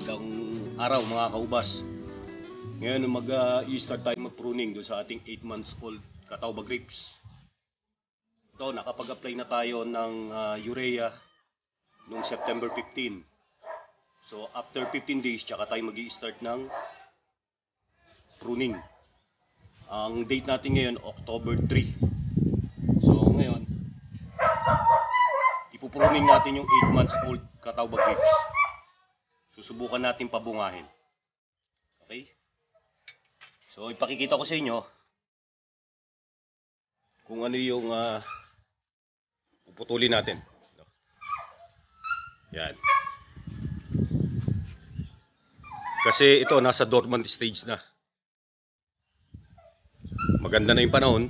Magandang araw mga kaubas. Ngayon mag-i-start tayo mag-pruning doon sa ating 8 months old Catawba grapes. Ito, nakapag-apply na tayo ng urea noong September 15. So after 15 days, tsaka tayo mag-i-start ng pruning. Ang date natin ngayon, October 3. So ngayon, ipupruning natin yung 8 months old Catawba grapes. Susubukan natin pabungahin. Okay? So ipakikita ko sa inyo kung ano yung puputulin natin. Yan. Kasi ito nasa dormant stage na. Maganda na yung panahon.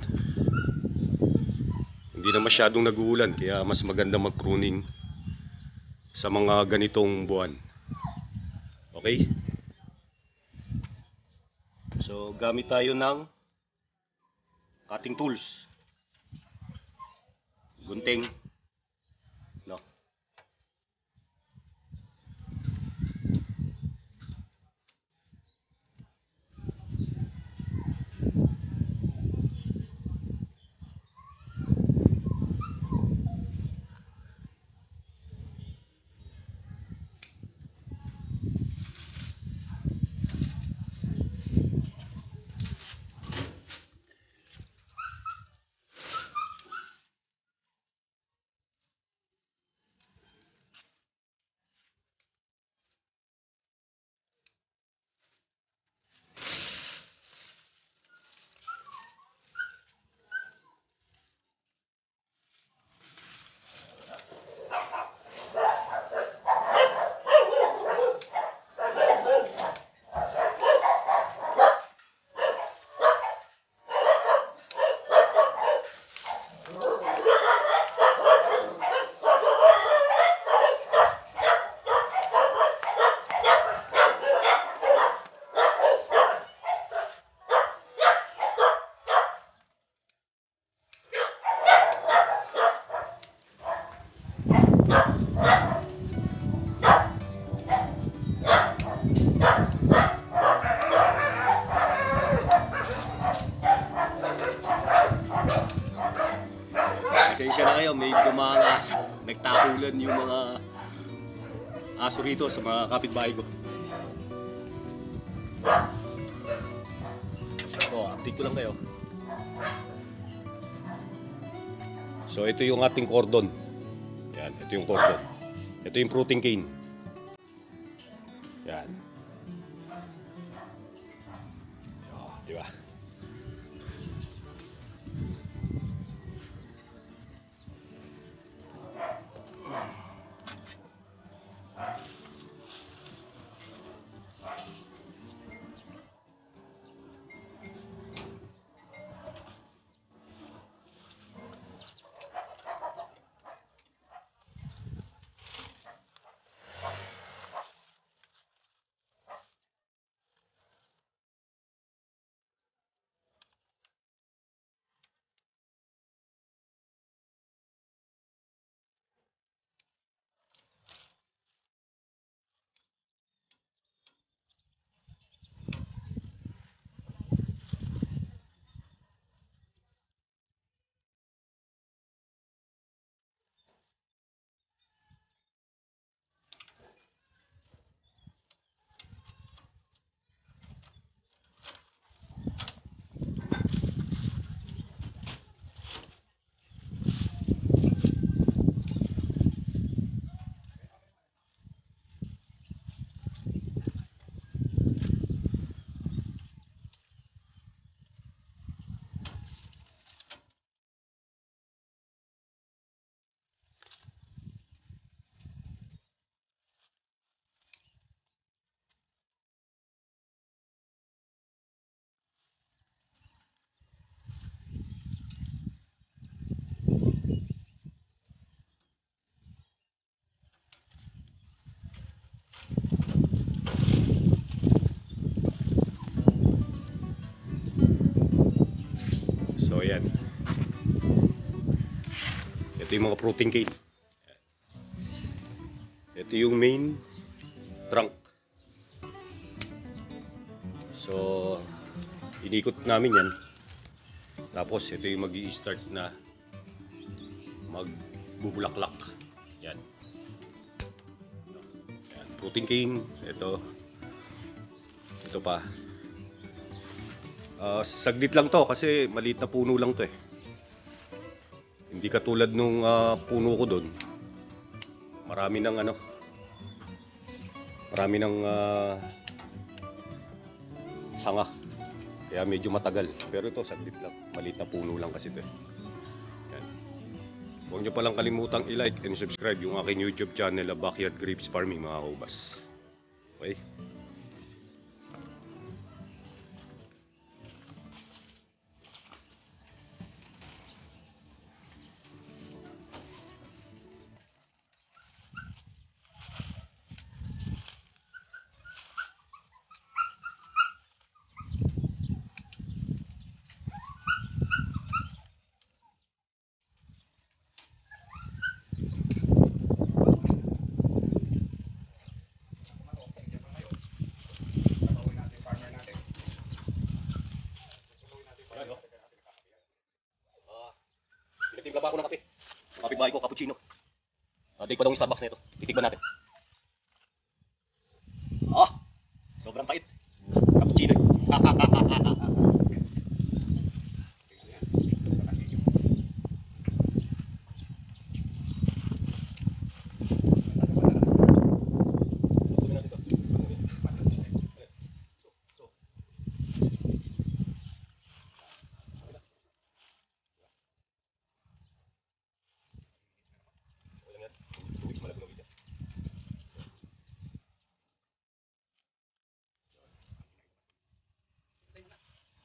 Hindi na masyadong nag-uulan, kaya mas maganda mag-pruning sa mga ganitong buwan. Okay? So gamit tayo ng cutting tools. Gunting. No. Pasensya na kayo, may dumang aso. Nagtakulan yung mga aso rito sa mga kapitbahay ko. So, update ko lang kayo. So, ito yung ating cordon. Yan, ito yung cordon. Ito yung fruiting cane. Yan. Oh, di ba? Ayan. Ito yung mga fruiting cane. Ito yung main trunk. So, inikot namin yan. Tapos, ito yung mag-i-start na magbubulaklak. Yan. Yan. Fruiting cane. Ito. Ito pa. Saglit lang to kasi maliit na puno lang to eh. Hindi katulad nung puno ko doon. Marami ng ano. Marami ng sanga. Kaya medyo matagal. Pero ito saglit lang. Maliit na puno lang kasi ito eh. Yan. Huwag nyo palang kalimutang i-like and subscribe yung aking YouTube channel na Backyard Grapes Farming, mga kaubas. Okay? Tinitimpla pa ako ng kape. Ang kapitbahay ko, cappuccino. Take pa daw yung Starbucks na ito. Titigban natin. Sobrang pait. Cappuccino.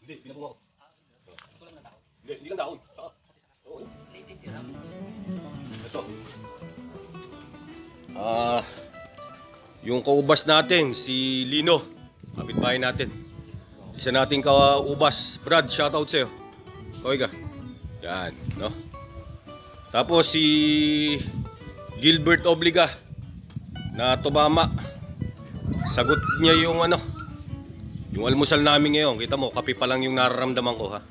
Hindi, pinabuha ko. Ito lang na dahon? Hindi lang dahon. Saka. Oo. Ito. Yung kaubas natin, si Lino. Kapitbahay natin. Isa nating kaubas. Brad, shoutout sa'yo. Kaway ka. Yan, no? Tapos si Gilbert Obliga na tumama. Sagot niya yung ano, yung almusal namin ngayon. Kita mo, kape pa lang yung nararamdaman ko, ha.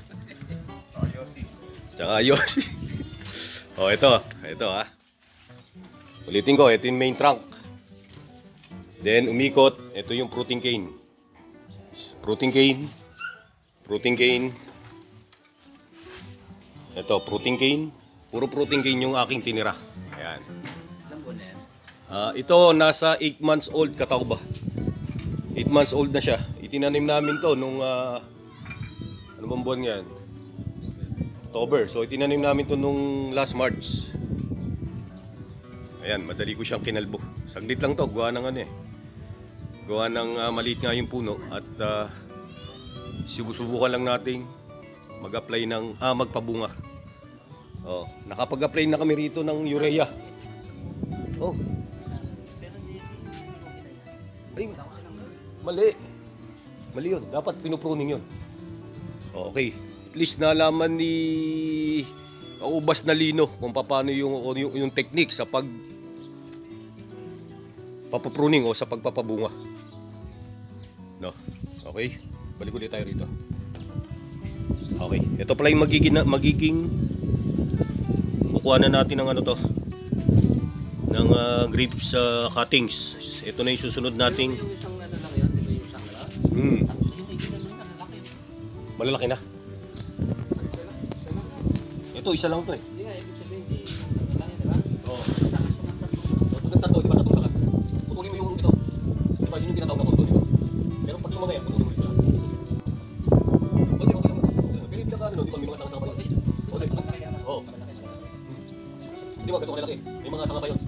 Tsaka Yossi. Oh, ito ha. Ulitin ko, ito yung main trunk. Then umikot, ito yung fruiting cane. Fruiting cane. Ito, fruiting cane. Puro fruiting cane yung aking tinira. Ayan. Ito nasa 8 months old kataw ba? 8 months old na siya. Itinanim namin to nung ano bang buwan yan? October. So itinanim namin to nung last March. Ayan, madali ko siyang kinalbo. Saglit lang to, gawa ng ano eh. Gawa ng maliit nga yung puno at subukan lang nating mag-apply ng magpabunga. Oh, nakapag-apply na kami rito ng urea. Oh. Ay, mali yun. Dapat pinupruning yun. Okay. At least nalaman ni kaubas na Lino kung paano yung technique sa papapruning o sa pagpapabunga. No? Okay. Balik ulit tayo rito. Okay. Ito pala yung magiging kukuha na natin ng ano to. Ng grapes cuttings. Ito na yung susunod nating yung isang ano lang yun, di ba yung isang lang? Yung ikinan mo malalaki. Malalaki na. Ito isa lang to eh. Hindi nga, ibig sabihin, lang yun, di ba? Oo. Isa ng tatlo. Pag tatlo, di ba tatlong sakat? Putulin mo yung ito. Di ba yun yung tinatawag na contour nito? Pero pag sumamaya, putulin mo ito. Okay lang. Pero yung pinaka ano, di ba may mga sanga-sanga pa yun? Oo. Di ba, ganito kalaki? May mga sanga pa yun.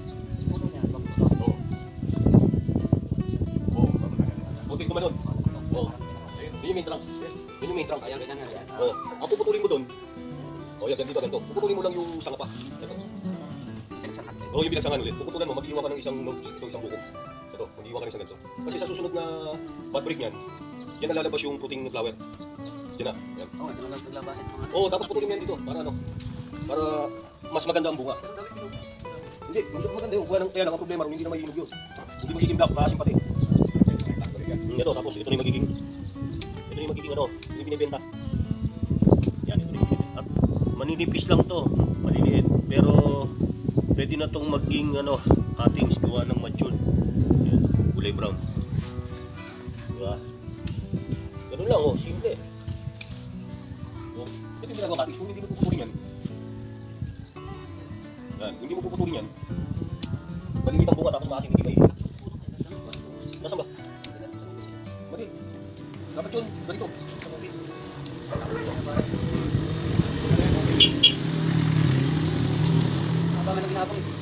Puno niya, di ba? Oo. Oo. Buti ko man nun. Oo. Yun yung main trunk. Yun yung main trunk. Ayan, ganyan nga yan. Oo. Ang puputulin mo dun, o yan, ganito. Puputulin mo lang yung sanga pa. Ito. Pinagsakat. Oo, yung binagsangan ulit. Puputulan mo, mag-iiwa ka ng isang node, isang buko. Ito, mag-iiwa ka ng isang ganito. Kasi sa susunod na bud break niyan, yan ang lalabas yung fruiting flower. Yan na. Yan. Oo, ito lang paglabasin mga. Oo, tapos putulin mo yan dito. Para ano? Para mas maganda ang bunga. Hindi, maganda yung bunga. Kaya lang ang problema, hindi na may hinog yun. Hindi magiging black, maasim pati. Ito, tapos ito na yung magiging magiging ano, yung binibenta. Yan, ito rin yung binibenta. Maninipis lang to, maliliit. Pero pwede na tong maging ano, cuttings gawa ng matured. Yan, kulay brown. Diba? Ganun lang oh, simple. So, ito yung ginagawa cuttings, kung hindi mo puputulin yan. Yan, kung hindi mo puputulin yan, maliliit ang bunga tapos maasim hindi kayo. Nasaan ba? Mali. Dapat yun, ganito. Sa mabit. Habang na ginagawa ito.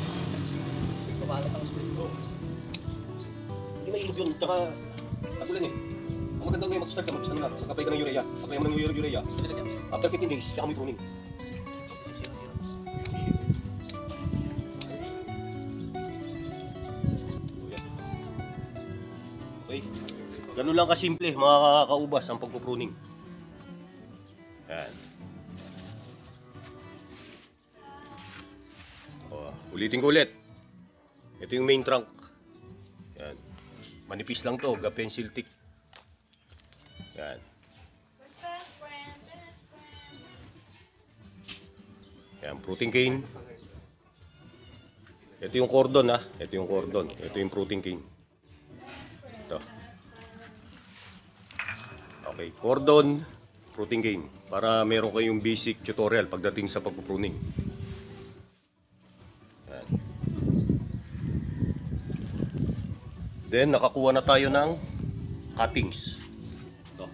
Kumalat ang split. Hindi mainog yun, tsaka tagulan eh. Ang maganda ngayon mag-start ka, mag-apply ka ng urea. Apply mo ng urea. After 15 days, tsaka may pruning. Okay. Ganun lang kasimple mga kakaubas ang pagpupruning. Yan. Ulitin ko ulit. Ito yung main trunk. Yan. Manipis lang to, pencil thick. Yan. Yan, fruiting cane. Ito yung cordon ha. Ito yung cordon. Ito yung fruiting cane. Ito. Okay, cordon, fruiting cane. Para meron kayong basic tutorial pagdating sa pagpupruning. Yan. Then, nakakuha na tayo ng cuttings. Ito.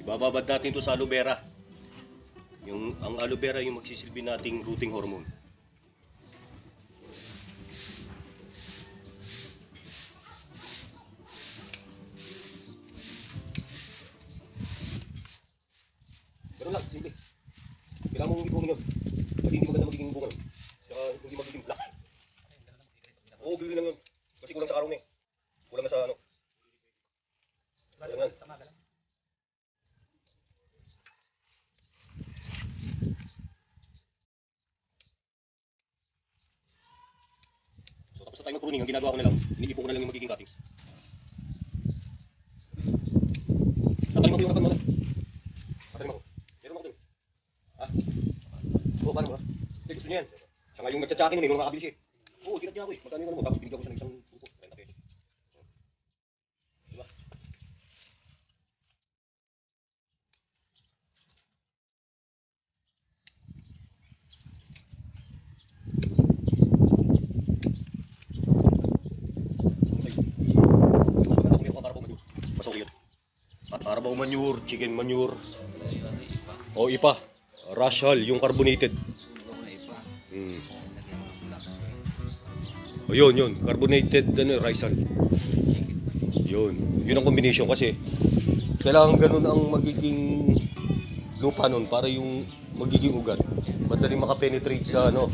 Ibababad natin ito sa aloe vera. Ang aloe vera yung magsisilbi nating rooting hormone. Pero lang, simple. Kailangan mong i-pruning yun. Kasi hindi maganda magiging bunga. Saka hindi magiging black. Oo, bili lang yun. Kasi kulang sa araw na eh. Kulang na sa ano. Kulang yan. So tapos na tayo mag-pruning. Ang ginagawa ko na lang, iniipon ko na lang yung magiging cuttings. Tatalim ako yung harapan mo na. Tatalim ako. Meron ako dun. Ha? Oo, paano ba? Hindi, gusto niya yan. Siya nga yung nagtsatsakin yun eh, nung nakabili siya eh. Oo, tinatya ako eh. Magkano yung ano mo? Tapos binigyan ko siya ng isang grupo. 30 pesos. Diba? Carabao manure, chicken manure. O ipa, Rushall, yung carbonated. O yun, carbonated ano, Rushall. Yun ang combination kasi kailangan ganun ang magiging lupa nun para yung magiging ugat madaling makapenetrate sa ano.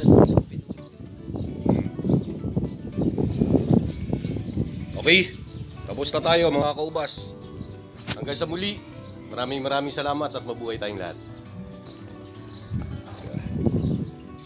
Okay, tapos na tayo mga kaubas. Hanggang sa muli, maraming salamat at mabuhay tayong lahat.